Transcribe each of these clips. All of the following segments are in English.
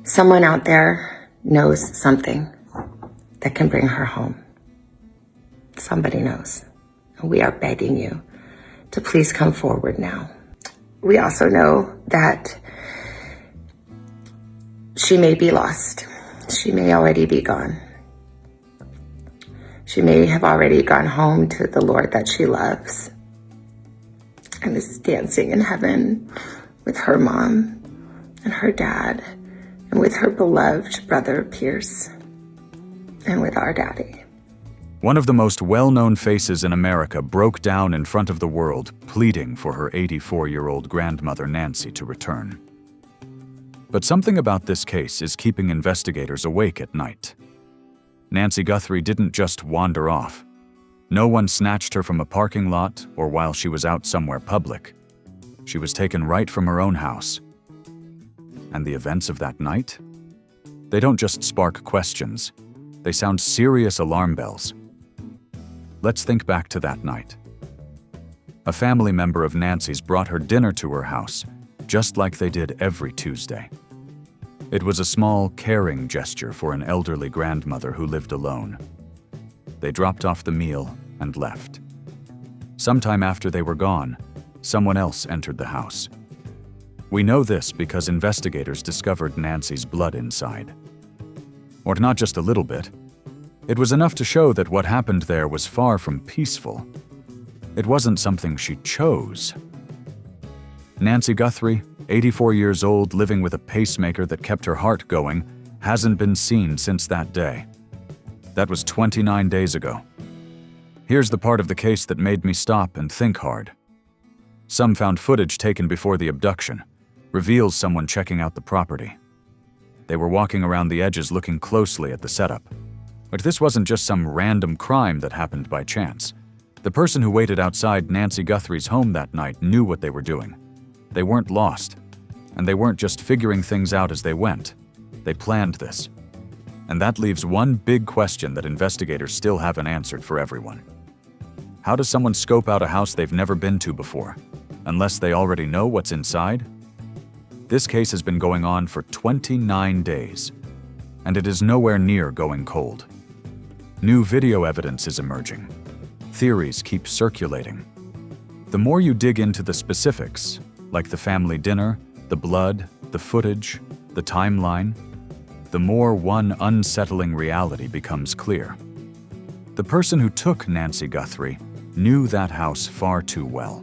Someone out there knows something that can bring her home. Somebody knows. And we are begging you to please come forward now. We also know that she may be lost. She may already be gone. She may have already gone home to the Lord that she loves and is dancing in heaven with her mom and her dad and with her beloved brother Pierce and with our daddy. One of the most well-known faces in America broke down in front of the world, pleading for her 84-year-old grandmother Nancy to return. But something about this case is keeping investigators awake at night. Nancy Guthrie didn't just wander off. No one snatched her from a parking lot or while she was out somewhere public. She was taken right from her own house. And the events of that night? They don't just spark questions. They sound serious alarm bells. Let's think back to that night. A family member of Nancy's brought her dinner to her house, just like they did every Tuesday. It was a small, caring gesture for an elderly grandmother who lived alone. They dropped off the meal and left. Sometime after they were gone, someone else entered the house. We know this because investigators discovered Nancy's blood inside. Or not just a little bit. It was enough to show that what happened there was far from peaceful. It wasn't something she chose. Nancy Guthrie, 84 years old, living with a pacemaker that kept her heart going, hasn't been seen since that day. That was 29 days ago. Here's the part of the case that made me stop and think hard. Some found footage taken before the abduction, reveals someone checking out the property. They were walking around the edges looking closely at the setup. But this wasn't just some random crime that happened by chance. The person who waited outside Nancy Guthrie's home that night knew what they were doing. They weren't lost, and they weren't just figuring things out as they went. They planned this. And that leaves one big question that investigators still haven't answered for everyone. How does someone scope out a house they've never been to before, unless they already know what's inside? This case has been going on for 29 days, and it is nowhere near going cold. New video evidence is emerging. Theories keep circulating. The more you dig into the specifics, like the family dinner, the blood, the footage, the timeline, the more one unsettling reality becomes clear. The person who took Nancy Guthrie knew that house far too well.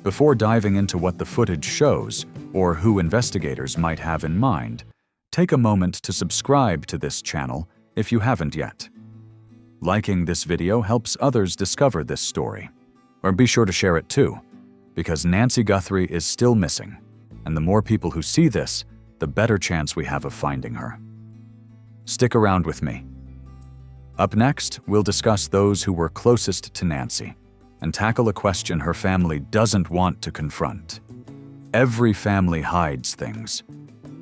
Before diving into what the footage shows, or who investigators might have in mind, take a moment to subscribe to this channel if you haven't yet. Liking this video helps others discover this story. Or be sure to share it too, because Nancy Guthrie is still missing, and the more people who see this, the better chance we have of finding her. Stick around with me. Up next, we'll discuss those who were closest to Nancy and tackle a question her family doesn't want to confront. Every family hides things.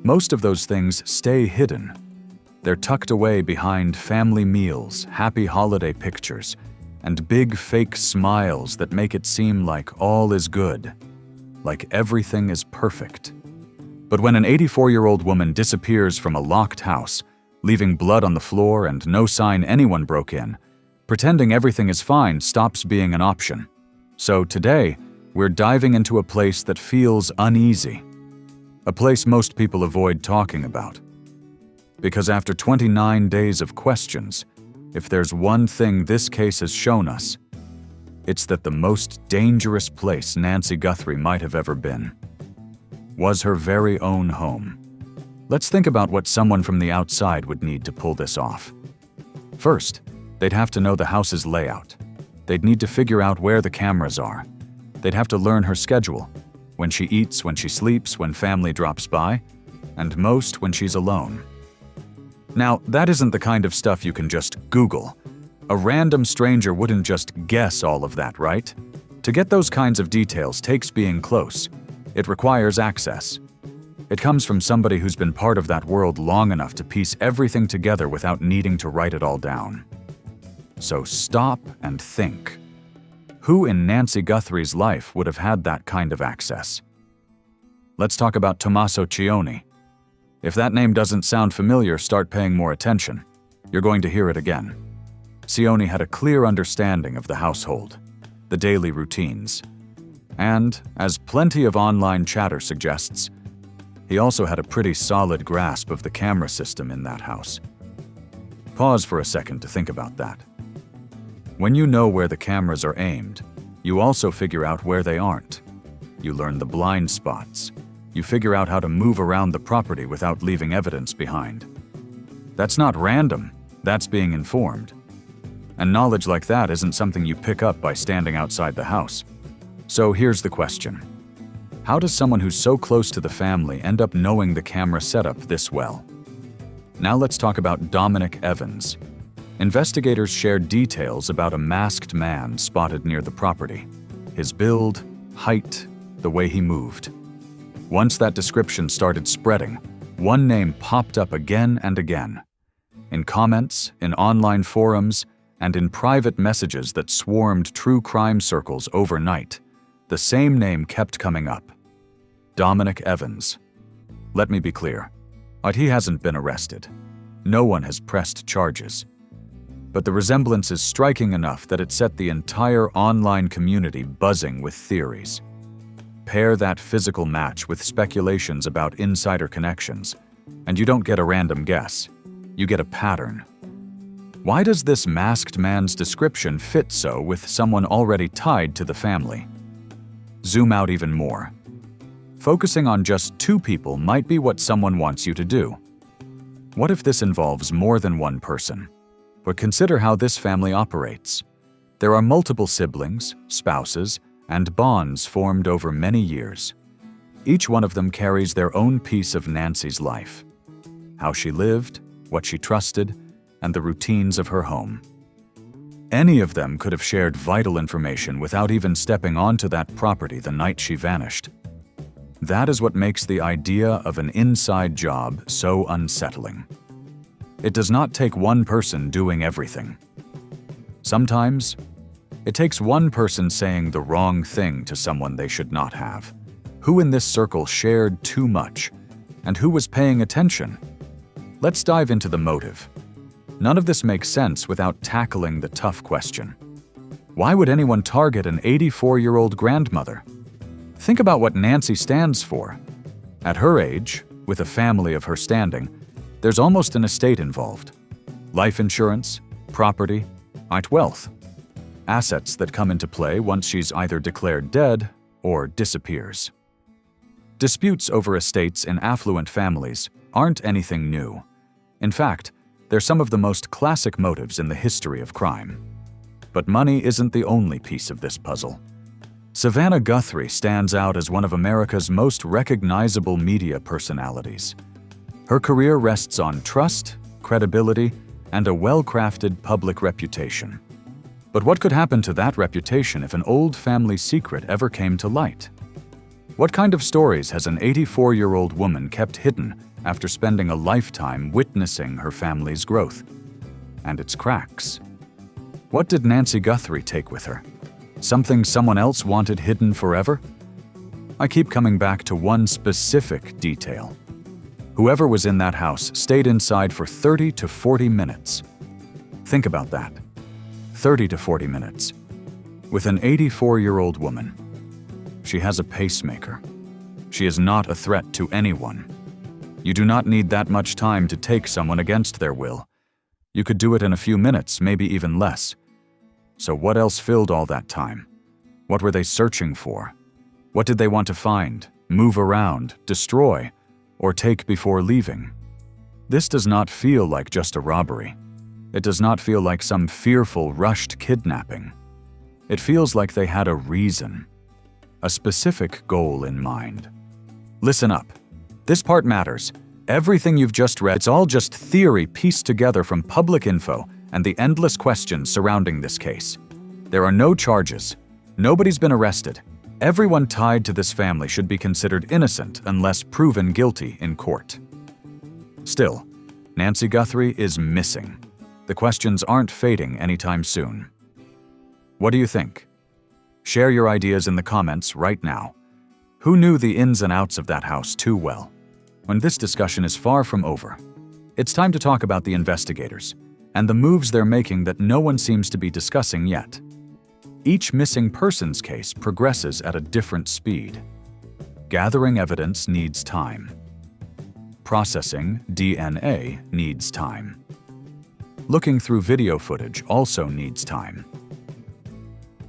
Most of those things stay hidden. They're tucked away behind family meals, happy holiday pictures, and big fake smiles that make it seem like all is good, like everything is perfect. But when an 84-year-old woman disappears from a locked house, leaving blood on the floor and no sign anyone broke in, pretending everything is fine stops being an option. So today, we're diving into a place that feels uneasy, a place most people avoid talking about. Because after 29 days of questions, if there's one thing this case has shown us, it's that the most dangerous place Nancy Guthrie might have ever been was her very own home. Let's think about what someone from the outside would need to pull this off. First, they'd have to know the house's layout. They'd need to figure out where the cameras are. They'd have to learn her schedule, when she eats, when she sleeps, when family drops by, and most when she's alone. Now, that isn't the kind of stuff you can just Google. A random stranger wouldn't just guess all of that, right? To get those kinds of details takes being close. It requires access. It comes from somebody who's been part of that world long enough to piece everything together without needing to write it all down. So stop and think. Who in Nancy Guthrie's life would have had that kind of access? Let's talk about Tommaso Cioni. If that name doesn't sound familiar, start paying more attention. You're going to hear it again. Sione had a clear understanding of the household, the daily routines, and, as plenty of online chatter suggests, he also had a pretty solid grasp of the camera system in that house. Pause for a second to think about that. When you know where the cameras are aimed, you also figure out where they aren't. You learn the blind spots. You figure out how to move around the property without leaving evidence behind. That's not random, that's being informed. And knowledge like that isn't something you pick up by standing outside the house. So here's the question. How does someone who's so close to the family end up knowing the camera setup this well? Now let's talk about Dominic Evans. Investigators shared details about a masked man spotted near the property. His build, height, the way he moved. Once that description started spreading, one name popped up again and again. In comments, in online forums, and in private messages that swarmed true crime circles overnight, the same name kept coming up. Dominic Evans. Let me be clear. He hasn't been arrested. No one has pressed charges. But the resemblance is striking enough that it set the entire online community buzzing with theories. Pair that physical match with speculations about insider connections, and you don't get a random guess. You get a pattern. Why does this masked man's description fit so with someone already tied to the family? Zoom out even more. Focusing on just two people might be what someone wants you to do. What if this involves more than one person? But consider how this family operates. There are multiple siblings, spouses, and bonds formed over many years. Each one of them carries their own piece of Nancy's life. How she lived, what she trusted, and the routines of her home. Any of them could have shared vital information without even stepping onto that property the night she vanished. That is what makes the idea of an inside job so unsettling. It does not take one person doing everything. Sometimes, it takes one person saying the wrong thing to someone they should not have. Who in this circle shared too much? And who was paying attention? Let's dive into the motive. None of this makes sense without tackling the tough question. Why would anyone target an 84-year-old grandmother? Think about what Nancy stands for. At her age, with a family of her standing, there's almost an estate involved. Life insurance, property, wealth. Assets that come into play once she's either declared dead or disappears. Disputes over estates in affluent families aren't anything new. In fact, they're some of the most classic motives in the history of crime. But money isn't the only piece of this puzzle. Savannah Guthrie stands out as one of America's most recognizable media personalities. Her career rests on trust, credibility, and a well-crafted public reputation. But what could happen to that reputation if an old family secret ever came to light? What kind of stories has an 84-year-old woman kept hidden after spending a lifetime witnessing her family's growth and its cracks? What did Nancy Guthrie take with her? Something someone else wanted hidden forever? I keep coming back to one specific detail. Whoever was in that house stayed inside for 30 to 40 minutes. Think about that. 30 to 40 minutes. With an 84-year-old woman. She has a pacemaker. She is not a threat to anyone. You do not need that much time to take someone against their will. You could do it in a few minutes, maybe even less. So what else filled all that time? What were they searching for? What did they want to find, move around, destroy, or take before leaving? This does not feel like just a robbery. It does not feel like some fearful, rushed kidnapping. It feels like they had a reason, a specific goal in mind. Listen up. This part matters. Everything you've just read, it's all just theory pieced together from public info and the endless questions surrounding this case. There are no charges. Nobody's been arrested. Everyone tied to this family should be considered innocent unless proven guilty in court. Still, Nancy Guthrie is missing. The questions aren't fading anytime soon. What do you think? Share your ideas in the comments right now. Who knew the ins and outs of that house too well? when this discussion is far from over. It's time to talk about the investigators and the moves they're making that no one seems to be discussing yet. Each missing persons case progresses at a different speed. Gathering evidence needs time. Processing DNA needs time. Looking through video footage also needs time.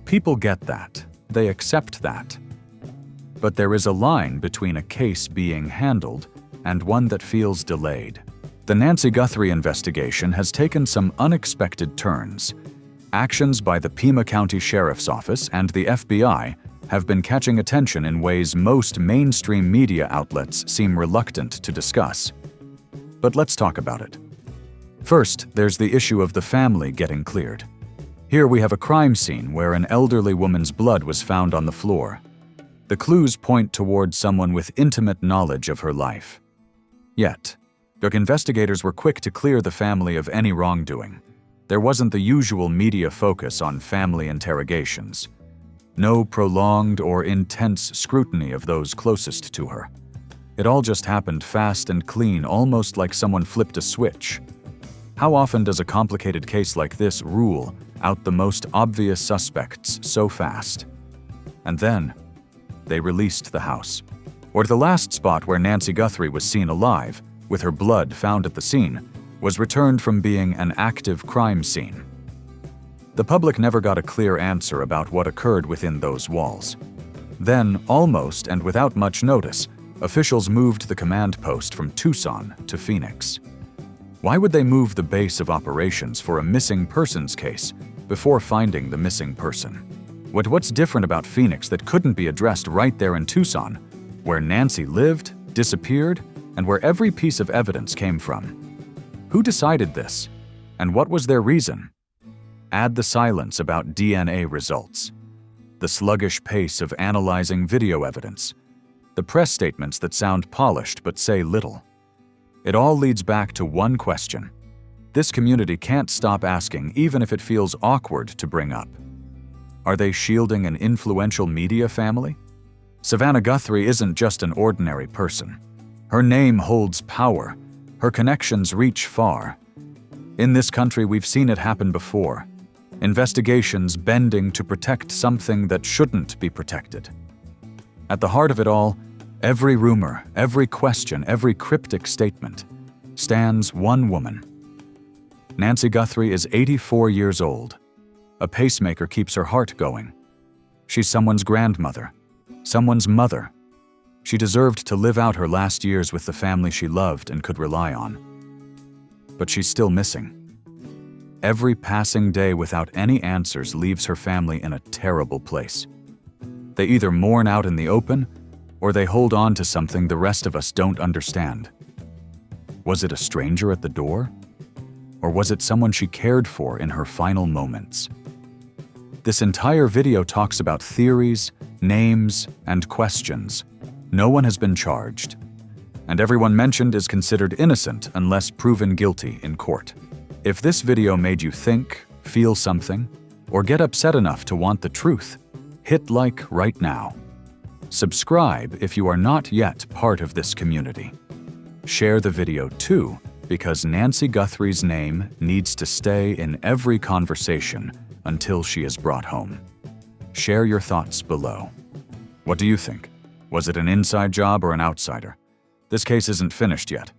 People get that. They accept that. But there is a line between a case being handled and one that feels delayed. The Nancy Guthrie investigation has taken some unexpected turns. Actions by the Pima County Sheriff's Office and the FBI have been catching attention in ways most mainstream media outlets seem reluctant to discuss. But let's talk about it. First, there's the issue of the family getting cleared. Here we have a crime scene where an elderly woman's blood was found on the floor. The clues point toward someone with intimate knowledge of her life. Yet, investigators were quick to clear the family of any wrongdoing. There wasn't the usual media focus on family interrogations. No prolonged or intense scrutiny of those closest to her. It all just happened fast and clean, almost like someone flipped a switch. How often does a complicated case like this rule out the most obvious suspects so fast? And then, they released the house. Or the last spot where Nancy Guthrie was seen alive, with her blood found at the scene, was returned from being an active crime scene. The public never got a clear answer about what occurred within those walls. Then, almost and without much notice, officials moved the command post from Tucson to Phoenix. Why would they move the base of operations for a missing persons case before finding the missing person? What's different about Phoenix that couldn't be addressed right there in Tucson, where Nancy lived, disappeared, and where every piece of evidence came from? Who decided this? And what was their reason? Add the silence about DNA results, the sluggish pace of analyzing video evidence, the press statements that sound polished but say little. It all leads back to one question. This community can't stop asking, even if it feels awkward to bring up. Are they shielding an influential media family? Savannah Guthrie isn't just an ordinary person. Her name holds power. Her connections reach far. In this country, we've seen it happen before. Investigations bending to protect something that shouldn't be protected. At the heart of it all, every rumor, every question, every cryptic statement, stands one woman. Nancy Guthrie is 84 years old. A pacemaker keeps her heart going. She's someone's grandmother, someone's mother. She deserved to live out her last years with the family she loved and could rely on. But she's still missing. Every passing day without any answers leaves her family in a terrible place. They either mourn out in the open, or they hold on to something the rest of us don't understand. Was it a stranger at the door? Or was it someone she cared for in her final moments? This entire video talks about theories, names, and questions. No one has been charged, and everyone mentioned is considered innocent unless proven guilty in court. If this video made you think, feel something, or get upset enough to want the truth, hit like right now. Subscribe if you are not yet part of this community. Share the video too, because Nancy Guthrie's name needs to stay in every conversation until she is brought home. Share your thoughts below. What do you think? Was it an inside job or an outsider? This case isn't finished yet.